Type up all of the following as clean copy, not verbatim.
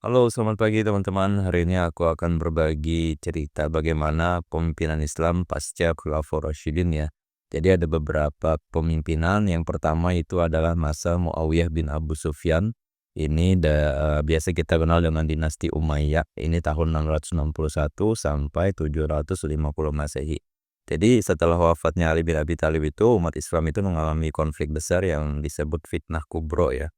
Halo, selamat pagi teman-teman. Hari ini aku akan berbagi cerita bagaimana pemimpinan Islam pasca Khulafaur Rasyidin ya. Jadi ada beberapa pemimpinan. Yang pertama itu adalah masa Muawiyah bin Abu Sufyan. Ini biasa kita kenal dengan dinasti Umayyah. Ini tahun 661 sampai 750 Masehi. Jadi setelah wafatnya Ali bin Abi Thalib itu umat Islam itu mengalami konflik besar yang disebut fitnah kubro ya.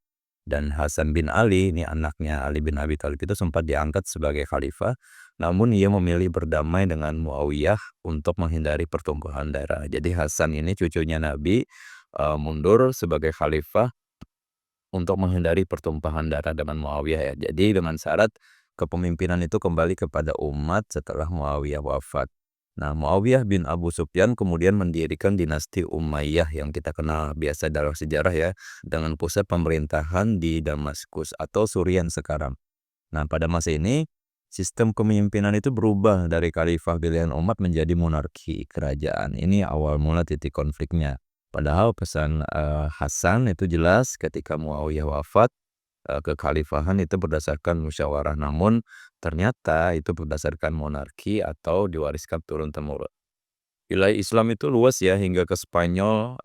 Dan Hasan bin Ali, ini anaknya Ali bin Abi Thalib itu sempat diangkat sebagai khalifah, namun ia memilih berdamai dengan Muawiyah untuk menghindari pertumpahan darah. Jadi Hasan ini cucunya Nabi, mundur sebagai khalifah untuk menghindari pertumpahan darah dengan Muawiyah ya. Jadi dengan syarat kepemimpinan itu kembali kepada umat setelah Muawiyah wafat. Nah, Muawiyah bin Abu Sufyan kemudian mendirikan dinasti Umayyah yang kita kenal biasa dalam sejarah ya, dengan pusat pemerintahan di Damaskus atau Surian sekarang. Nah, pada masa ini sistem kepemimpinan itu berubah dari khalifah pilihan umat menjadi monarki kerajaan. Ini awal mula titik konfliknya. Padahal pesan Hasan itu jelas ketika Muawiyah wafat, kekhalifahan itu berdasarkan musyawarah, namun ternyata itu berdasarkan monarki atau diwariskan turun-temurun. Wilayah Islam itu luas ya hingga ke Spanyol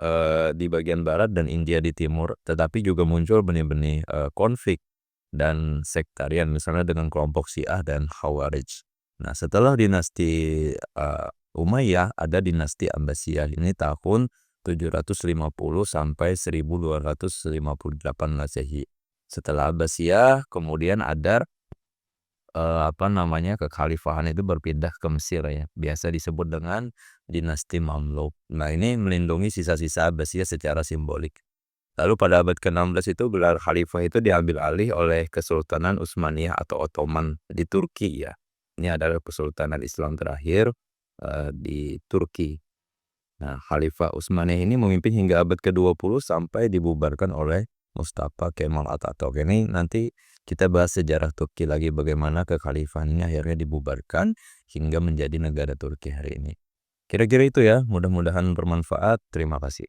di bagian barat dan India di timur, tetapi juga muncul benih-benih konflik dan sektarian misalnya dengan kelompok Syiah dan Khawarij. Nah, setelah dinasti Umayyah ada dinasti Abbasiyah ini tahun 750 sampai 1258 Masehi. Setelah Abbasiyah kemudian ada kekhalifahan itu berpindah ke Mesir ya, biasa disebut dengan dinasti Mamluk. Nah, ini melindungi sisa-sisa Abbasiyah secara simbolik. Lalu pada abad ke-16 itu gelar khalifah itu diambil alih oleh Kesultanan Utsmaniyah atau Ottoman di Turki ya. Ini adalah kesultanan Islam terakhir di Turki. Nah, Khalifah Utsmaniyah ini memimpin hingga abad ke-20 sampai dibubarkan oleh Mustafa Kemal Atatürk. Ini nanti kita bahas sejarah Turki lagi bagaimana kekhalifahan ini akhirnya dibubarkan hingga menjadi negara Turki hari ini. Kira-kira itu ya, mudah-mudahan bermanfaat. Terima kasih.